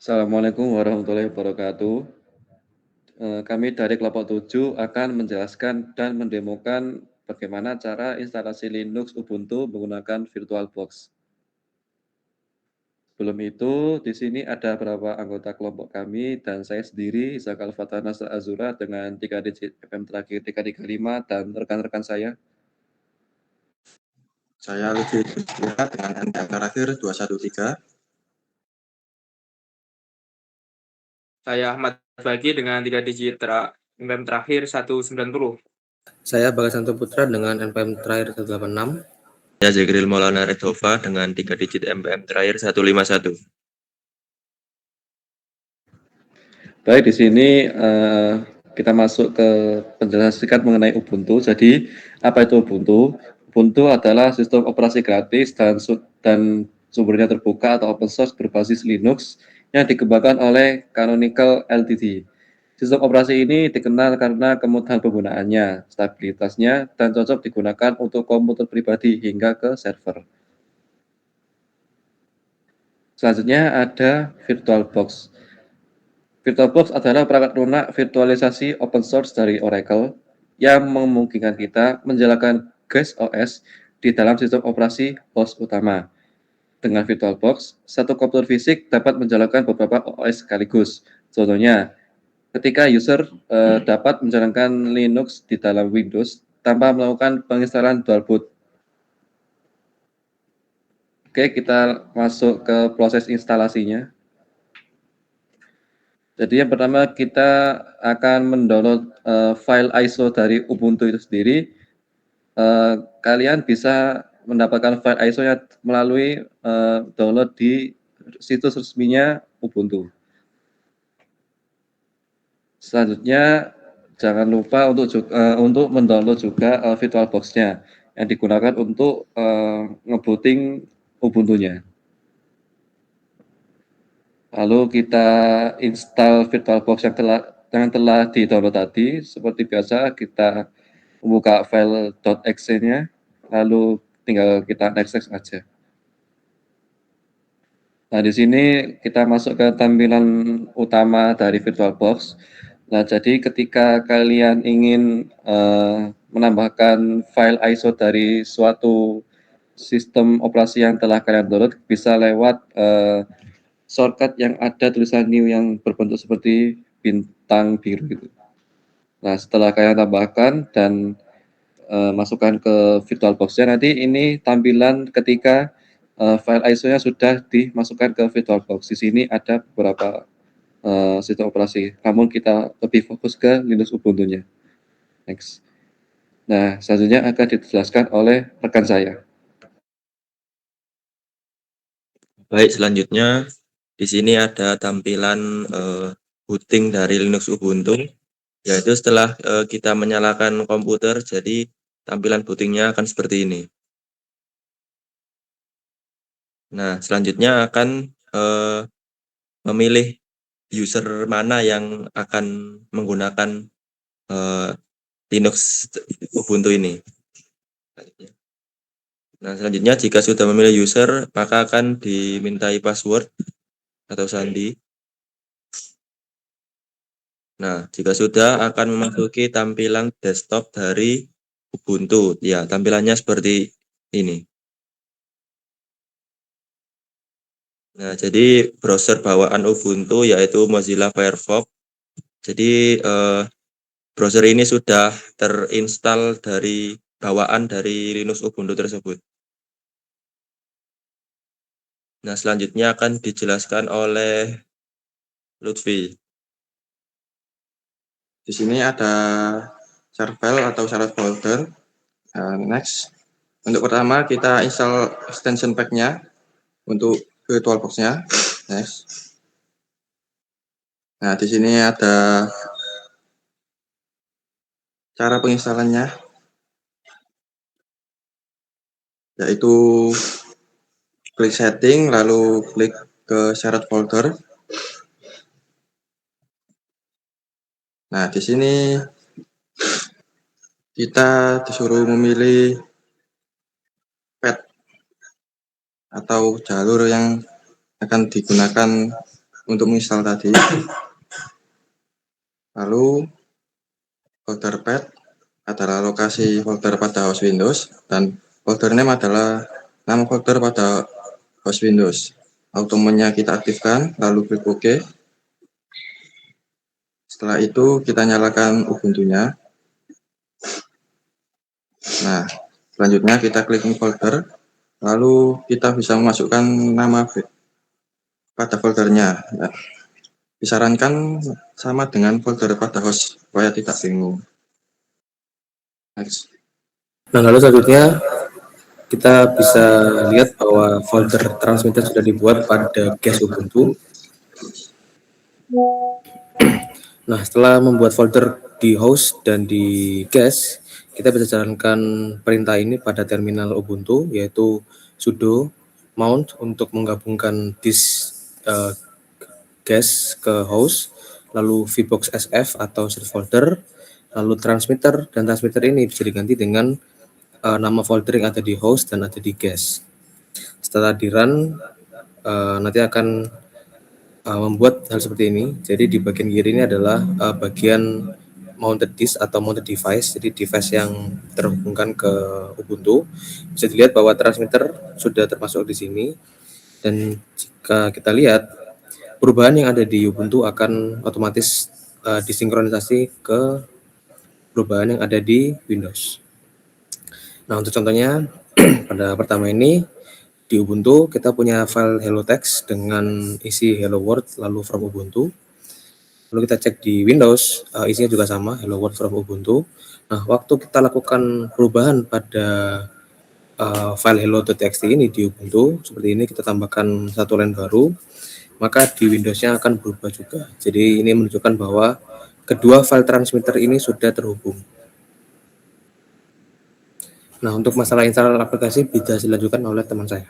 Assalamualaikum warahmatullahi wabarakatuh. Kami dari kelompok 7 akan menjelaskan dan mendemokan bagaimana cara instalasi Linux Ubuntu menggunakan VirtualBox. Sebelum itu, di sini ada beberapa anggota kelompok kami dan saya sendiri, Zakal Fatah Nasr Azura dengan 3 digit FM terakhir 335 dan rekan-rekan saya. Saya Lutfi Dustia dengan NPM terakhir 213. Saya Ahmad Bagi dengan 3 digit NPM terakhir 190. Saya Bagasanto Putra dengan NPM terakhir 186. Saya Zekril Maulana Redhova dengan 3 digit NPM terakhir 151. Baik, di sini kita masuk ke penjelasan singkat mengenai Ubuntu. Jadi, apa itu Ubuntu? Ubuntu adalah sistem operasi gratis dan sumbernya terbuka atau open source berbasis Linux yang dikembangkan oleh Canonical Ltd. Sistem operasi ini dikenal karena kemudahan penggunaannya, stabilitasnya, dan cocok digunakan untuk komputer pribadi hingga ke server. Selanjutnya ada VirtualBox. VirtualBox adalah perangkat lunak virtualisasi open source dari Oracle yang memungkinkan kita menjalankan Guest OS di dalam sistem operasi host utama. Dengan VirtualBox, satu komputer fisik dapat menjalankan beberapa OS sekaligus. Contohnya, ketika user dapat menjalankan Linux di dalam Windows tanpa melakukan penginstalan dual boot. Oke, kita masuk ke proses instalasinya. Jadi yang pertama kita akan mendownload file ISO dari Ubuntu itu sendiri. Kalian bisa mendapatkan file ISO-nya melalui download di situs resminya Ubuntu. Selanjutnya jangan lupa untuk mendownload juga VirtualBox-nya yang digunakan untuk ngebooting Ubuntu-nya. Lalu kita install VirtualBox yang telah di-download tadi. Seperti biasa kita membuka file .exe-nya, lalu tinggal kita next aja. Nah, di sini kita masuk ke tampilan utama dari VirtualBox. Nah, jadi ketika kalian ingin menambahkan file ISO dari suatu sistem operasi yang telah kalian download, bisa lewat shortcut yang ada tulisan new yang berbentuk seperti bintang biru gitu. Nah, setelah kalian tambahkan dan masukkan ke VirtualBox-nya, nanti ini tampilan ketika file ISO-nya sudah dimasukkan ke VirtualBox. Di sini ada beberapa sistem operasi, namun kita lebih fokus ke Linux Ubuntu-nya. Next. Nah, selanjutnya akan dijelaskan oleh rekan saya. Baik, selanjutnya di sini ada tampilan booting dari Linux Ubuntu, yaitu setelah kita menyalakan komputer, jadi tampilan bootingnya akan seperti ini. Nah, selanjutnya akan memilih user mana yang akan menggunakan Linux Ubuntu ini. Nah, selanjutnya jika sudah memilih user, maka akan dimintai password atau sandi. Nah, jika sudah akan memasuki tampilan desktop dari Ubuntu. Ya, tampilannya seperti ini. Nah, jadi browser bawaan Ubuntu yaitu Mozilla Firefox. Jadi browser ini sudah terinstall dari bawaan dari Linux Ubuntu tersebut. Nah, selanjutnya akan dijelaskan oleh Lutfi. Di sini ada share file atau share folder. Next. Untuk pertama kita install extension pack-nya untuk VirtualBox-nya. Next. Nah, di sini ada cara penginstalannya, yaitu klik setting, lalu klik ke shared folder. Nah, di sini kita disuruh memilih path atau jalur yang akan digunakan untuk menginstal tadi. Lalu folder path adalah lokasi folder pada host Windows dan folder name adalah nama folder pada host Windows. Automenya kita aktifkan, lalu klik OK. Setelah itu kita nyalakan Ubuntu-nya. Nah, selanjutnya kita klik new folder, lalu kita bisa memasukkan nama pada foldernya. Nah, disarankan sama dengan folder pada host supaya tidak bingung. Next. Nah, lalu selanjutnya kita bisa lihat bahwa folder transmitter sudah dibuat pada cache Ubuntu. Nah, setelah membuat folder di host dan di cache, kita bisa jalankan perintah ini pada terminal Ubuntu, yaitu sudo mount untuk menggabungkan disk cache ke host, lalu vbox sf atau set folder, lalu transmitter, dan transmitter ini bisa diganti dengan nama folder yang ada di host dan ada di cache. Setelah di run, nanti akan membuat hal seperti ini. Jadi di bagian kiri ini adalah bagian mounted disk atau mounted device. Jadi device yang terhubungkan ke Ubuntu. Bisa dilihat bahwa transmitter sudah termasuk di sini. Dan jika kita lihat, perubahan yang ada di Ubuntu akan otomatis disinkronisasi ke perubahan yang ada di Windows. Nah, untuk contohnya pada pertama ini di Ubuntu kita punya file hello text dengan isi hello world lalu from Ubuntu. Lalu kita cek di Windows, isinya juga sama, hello world from Ubuntu. Nah, waktu kita lakukan perubahan pada file hello.txt ini di Ubuntu, seperti ini kita tambahkan satu line baru, maka di Windows-nya akan berubah juga. Jadi ini menunjukkan bahwa kedua file transmitter ini sudah terhubung. Nah, untuk masalah install aplikasi bisa dilanjutkan oleh teman saya.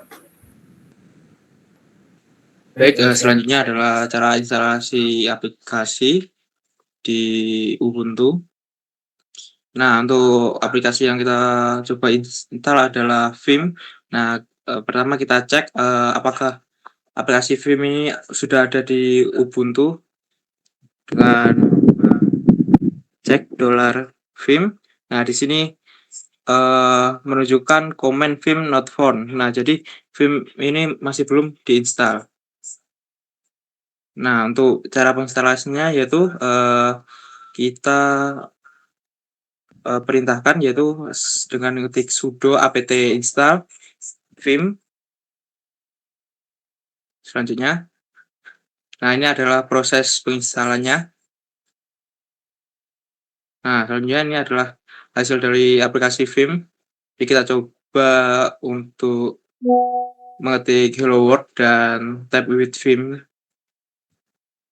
Baik, selanjutnya adalah cara instalasi aplikasi di Ubuntu. Nah, untuk aplikasi yang kita coba install adalah Vim. Nah, pertama kita cek apakah aplikasi Vim ini sudah ada di Ubuntu dengan cek $vim. Nah, di sini menunjukkan komen Vim not found. Nah, jadi Vim ini masih belum diinstal. Nah, untuk cara penginstalasinya yaitu kita perintahkan yaitu dengan ngetik sudo apt install vim. Selanjutnya, nah ini adalah proses penginstalannya. Nah, selanjutnya ini adalah hasil dari aplikasi Vim. Jadi kita coba untuk mengetik hello world dan type with Vim.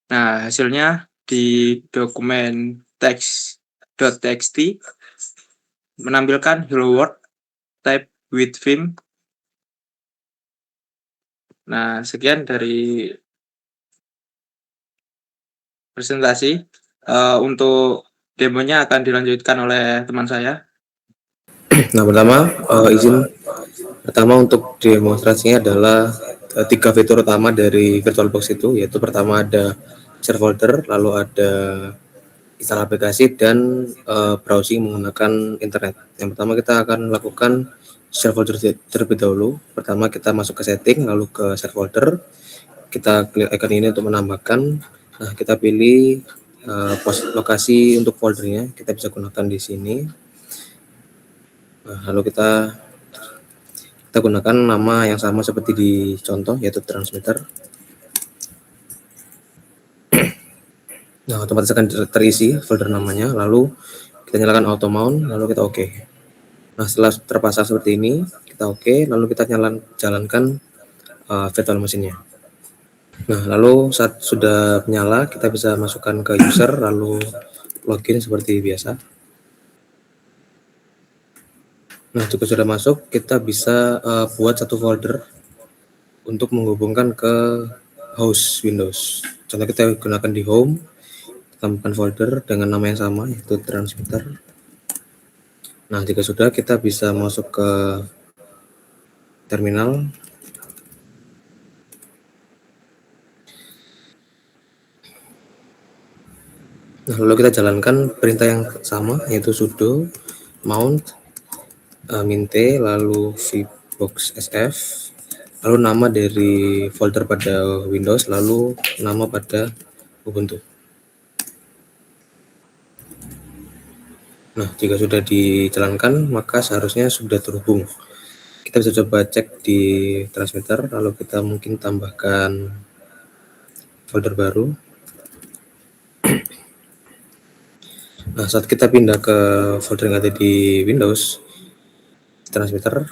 Nah, hasilnya di dokumen text.txt menampilkan hello world type with Vim. Nah, sekian dari presentasi. Untuk demonya akan dilanjutkan oleh teman saya. Nah, pertama untuk demonstrasinya adalah 3 fitur utama dari VirtualBox itu, yaitu pertama ada share folder, lalu ada install aplikasi dan browsing menggunakan internet. Yang pertama kita akan lakukan share folder terlebih dahulu. Pertama kita masuk ke setting, lalu ke share folder. Kita klik icon ini untuk menambahkan. Nah, kita pilih lokasi untuk foldernya. Kita bisa gunakan di sini. Nah, lalu kita gunakan nama yang sama seperti di contoh, yaitu transmitter. Nah, otomatis akan terisi folder namanya, lalu kita nyalakan auto mount, lalu kita OK. Nah, setelah terpasang seperti ini, kita OK, lalu kita jalankan virtual machine-nya. Nah, lalu saat sudah menyala, kita bisa masukkan ke user, lalu login seperti biasa. Nah, jika sudah masuk, kita bisa buat satu folder untuk menghubungkan ke host Windows. Contoh kita gunakan di home, tambahkan folder dengan nama yang sama, yaitu transmitter. Nah, jika sudah, kita bisa masuk ke terminal. Nah, lalu kita jalankan perintah yang sama, yaitu sudo mount minte lalu vbox sf lalu nama dari folder pada Windows lalu nama pada Ubuntu. Nah, jika sudah dijalankan maka seharusnya sudah terhubung. Kita bisa coba cek di transmitter, lalu kita mungkin tambahkan folder baru. Nah, saat kita pindah ke folder yang ada di Windows transmitter,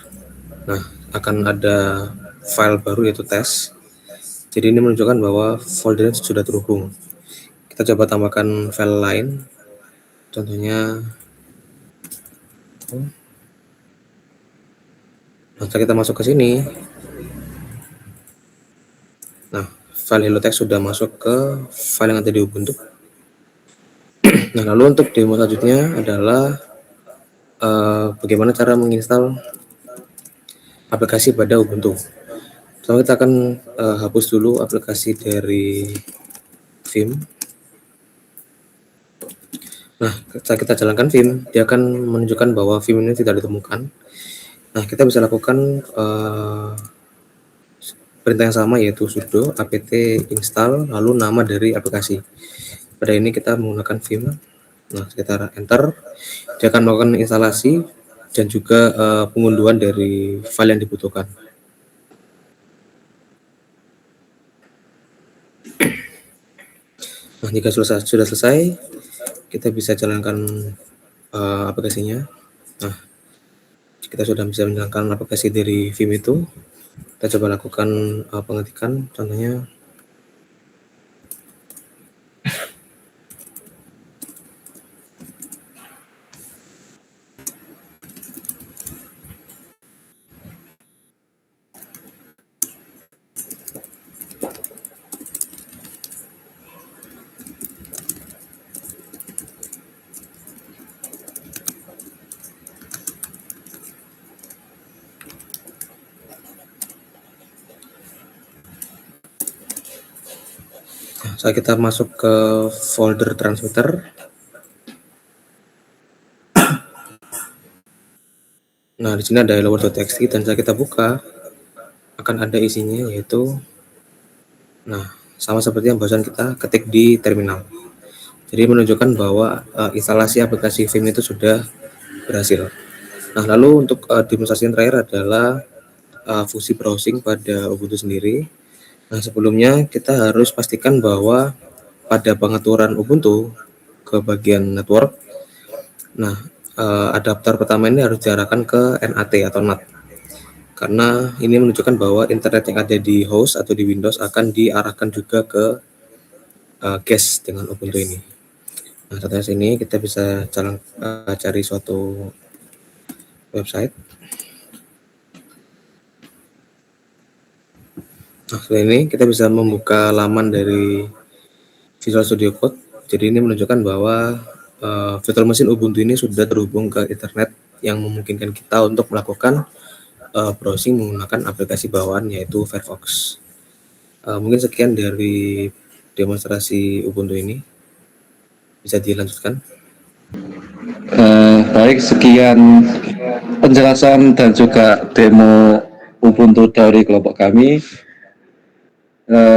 nah akan ada file baru yaitu tes. Jadi ini menunjukkan bahwa foldernya sudah terhubung. Kita coba tambahkan file lain, contohnya nah, setelah kita masuk ke sini, nah file hello-text sudah masuk ke file yang ada di Ubuntu. Nah, lalu untuk demo selanjutnya adalah bagaimana cara menginstal aplikasi pada Ubuntu. Pertama kita akan hapus dulu aplikasi dari Vim. Nah, saat kita jalankan Vim, dia akan menunjukkan bahwa Vim ini tidak ditemukan. Nah, kita bisa lakukan perintah yang sama yaitu sudo apt install lalu nama dari aplikasi. Pada ini kita menggunakan Vim. Nah, kita enter, dia akan melakukan instalasi dan juga pengunduhan dari file yang dibutuhkan. Nah, jika sudah selesai, kita bisa jalankan aplikasinya. Nah, kita sudah bisa menjalankan aplikasi dari Vim itu. Kita coba lakukan pengetikan, contohnya saat kita masuk ke folder transmitter. Nah, di sini ada hello.txt dan saat kita buka akan ada isinya yaitu sama seperti yang barusan kita ketik di terminal. Jadi menunjukkan bahwa instalasi aplikasi Vim itu sudah berhasil. Nah, lalu untuk demonstrasi yang terakhir adalah fungsi browsing pada Ubuntu sendiri. Nah, sebelumnya kita harus pastikan bahwa pada pengaturan Ubuntu ke bagian network, nah adapter pertama ini harus diarahkan ke NAT atau NAT, karena ini menunjukkan bahwa internet yang ada di host atau di Windows akan diarahkan juga ke cache dengan Ubuntu ini. Nah, contohnya sini kita bisa cari suatu website. Nah, setelah ini kita bisa membuka laman dari Visual Studio Code. Jadi ini menunjukkan bahwa virtual machine Ubuntu ini sudah terhubung ke internet yang memungkinkan kita untuk melakukan browsing menggunakan aplikasi bawaan yaitu Firefox. Mungkin sekian dari demonstrasi Ubuntu ini. Bisa dilanjutkan. Baik, sekian penjelasan dan juga demo Ubuntu dari kelompok kami.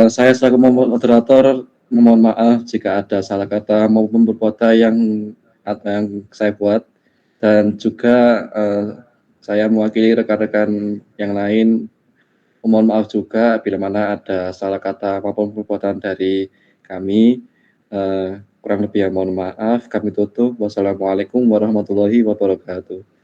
Saya selaku moderator memohon maaf jika ada salah kata maupun berkata yang saya buat, dan juga saya mewakili rekan-rekan yang lain memohon maaf juga bila mana ada salah kata maupun perbuatan dari kami. Kurang lebih mohon maaf. Kami tutup. Wassalamualaikum warahmatullahi wabarakatuh.